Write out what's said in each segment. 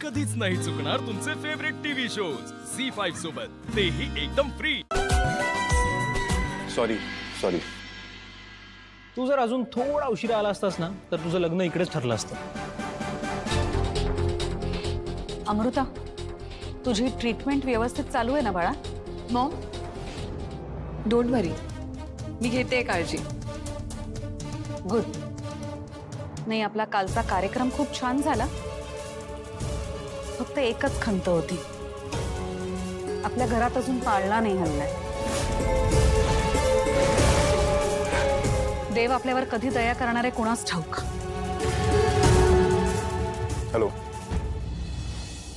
कधीच नाही चुकणार तुमचे फेवरेट टीव्ही शोज झी5 सोबत, तेही एकदम फ्री। सॉरी तू जर अजून थोडा उशिरा आला असतास ना तर तुझं लग्न इकडेच ठरलं असतं। अमृता, तुझी ट्रीटमेंट व्यवस्थित चालू आहे ना बाळा? मॉम, डोंट वरी, मी घेते काळजी। गुड। नाही, आपला कालचा कार्यक्रम खूप छान झाला, फक्त एकच खंत होती, आपल्या घरात अजून पाळणा नाही हल्लाय। देव आपल्यावर कधी दया करणारे कोणास ठाऊक। हॅलो,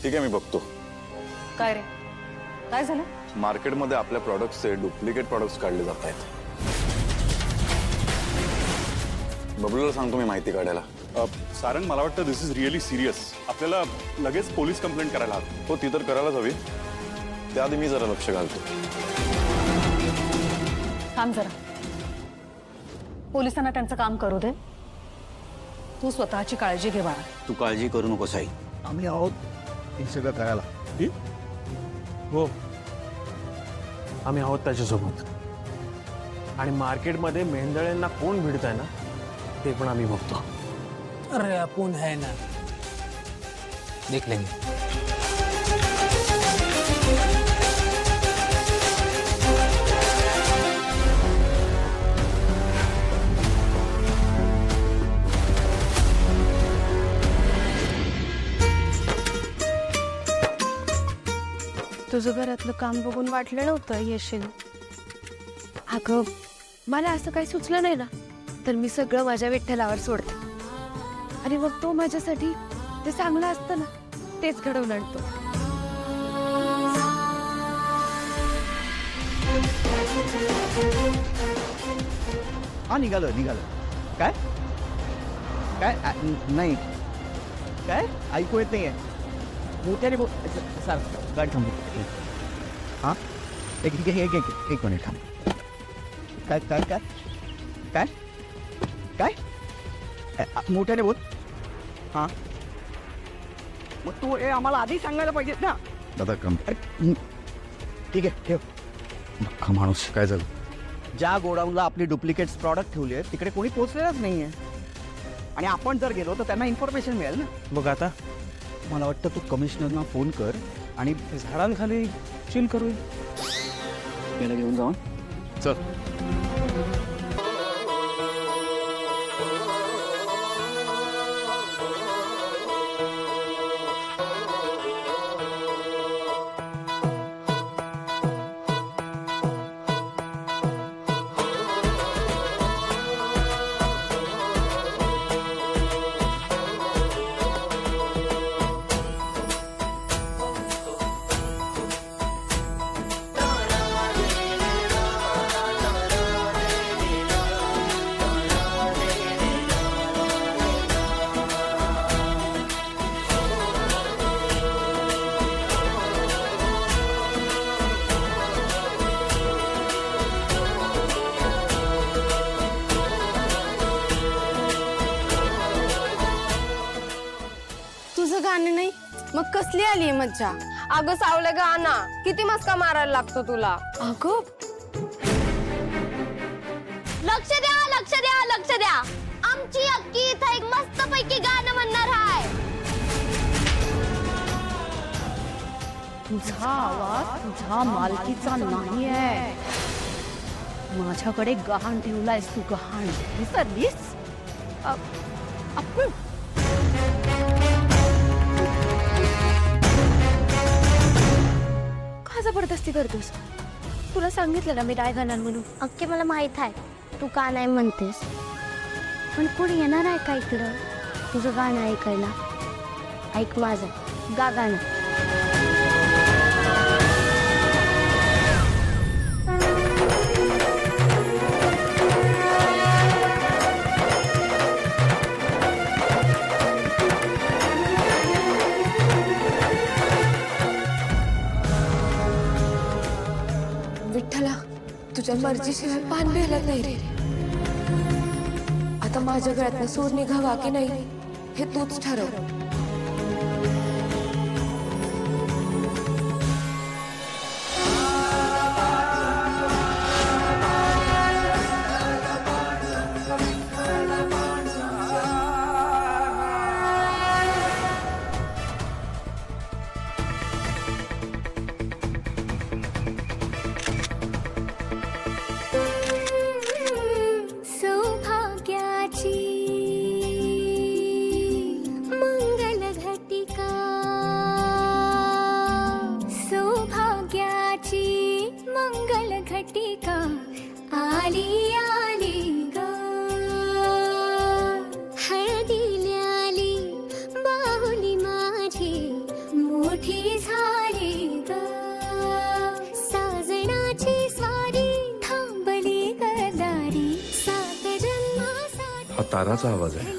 ठीक आहे, मी बघतो। काय रे, काय झालं? मार्केटमध्ये आपल्या प्रोडक्ट्सचे डुप्लिकेट प्रोडक्ट्स काढले जात आहेत। बबलूला सांगतो मी माहिती काढायला। सारंग, मला वाटतं दिस इज रिअली सिरियस। आपल्याला लगेच पोलीस कंप्लेंट करायला हवी। हो, ती तर करायलाच हवी, त्याआधी मी जरा लक्ष घालतो। थांब जरा, पोलिसांना त्यांचं काम करू दे, तू स्वतःची काळजी घे बाळा। तू काळजी करू नकोस आई, आम्ही आहोत हे सगळं करायला। हो, आम्ही आहोत त्याच्यासोबत, आणि मार्केटमध्ये मेंढळ्यांना कोण भिडताय ना ते पण आम्ही बघतो। अरे अपन है ना, देख लेंगे। तुझं घरातलं काम बघून वाटलं नव्हतं येशील। अगं, मला असं काही सुचलं नाही ना तर मी सगळं माझ्या विठ्ठलावर सोडते, आणि मग तो माझ्यासाठी ते चांगलं असतं ना तेच घडवून आणतो। हा, निघालं काय काय नाही, काय ऐकू येत नाहीये, मोठ्याने बोल। सर, गाडी थांबव। हा, एक मिनिट थांब। काय काय काय काय काय मोठ्याने बोल। हा, मग तू आम्हाला आधी सांगायला पाहिजे ना। दादा कम, ठीक आहे, ठेव। हा माणूस काय झालं? ज्या गोडाऊनला आपली डुप्लिकेट्स प्रॉडक्ट ठेवली आहेत तिकडे कोणी पोहोचलेलंच नाहीये, आणि आपण जर गेलो तर त्यांना इन्फॉर्मेशन मिळेल ना। बघ आता, मला वाटतं तू कमिशनरना फोन कर आणि झाडांखाली चिल करू, याला घेऊन जाऊन चल। गाणं नाही मग कसली आली मज्जा? अगं सावले गाना किती मस्का मारायला लागतो तुला। अगं, लक्ष द्या, आमची अक्की इथं एक मस्त पैकी गाणं म्हणणार आहे। तुझा आवाज तुझ्या मालकीचा नाही आहे, माझ्याकडे गहाण ठेवलायस तू, गहाण विसरलीस? का जबरदस्ती करतोस? तुला सांगितलं ना मी नाही गाणार म्हणून। अक्की, मला माहित आहे तू का नाही म्हणतेस, पण कोणी येणार आहे का इकडं तुझं गाणं ऐकायला? ऐक माझं, गा गाणं। विठ्ठला, तुझ्या मर्जीशिवाय पान मिळत नाही रे। आता माझ्या गळ्यातनं सूर निघावा की नाही हे तूच ठरव। ताराचा आवाज आहे.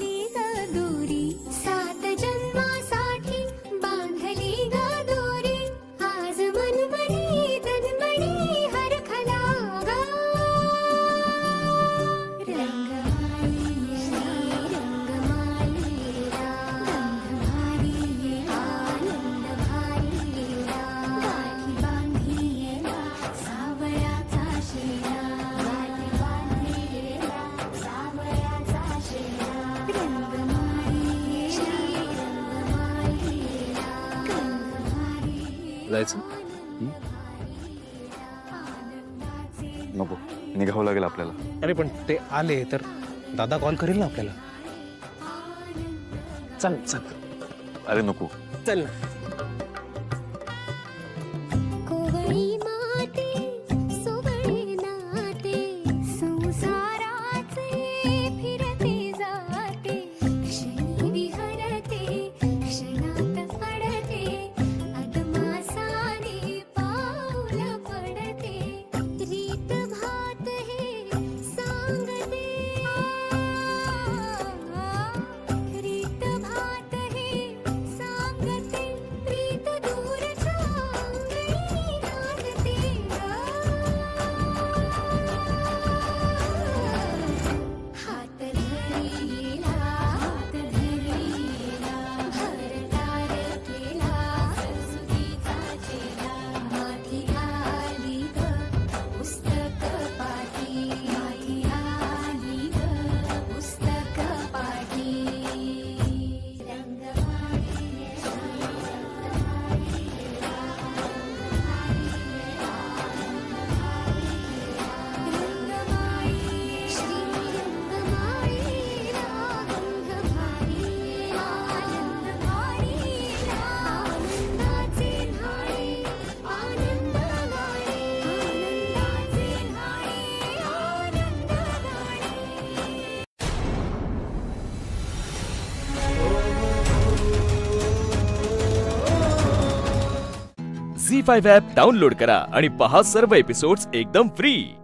जायचं नको, निघावं लागेल आपल्याला. अरे पण ते आले तर दादा कॉल करेल ना आपल्याला. चल चल. अरे नको. चल ना. झी5 ॲप डाउनलोड करा आणि पहा सर्व एपिसोड्स एकदम फ्री.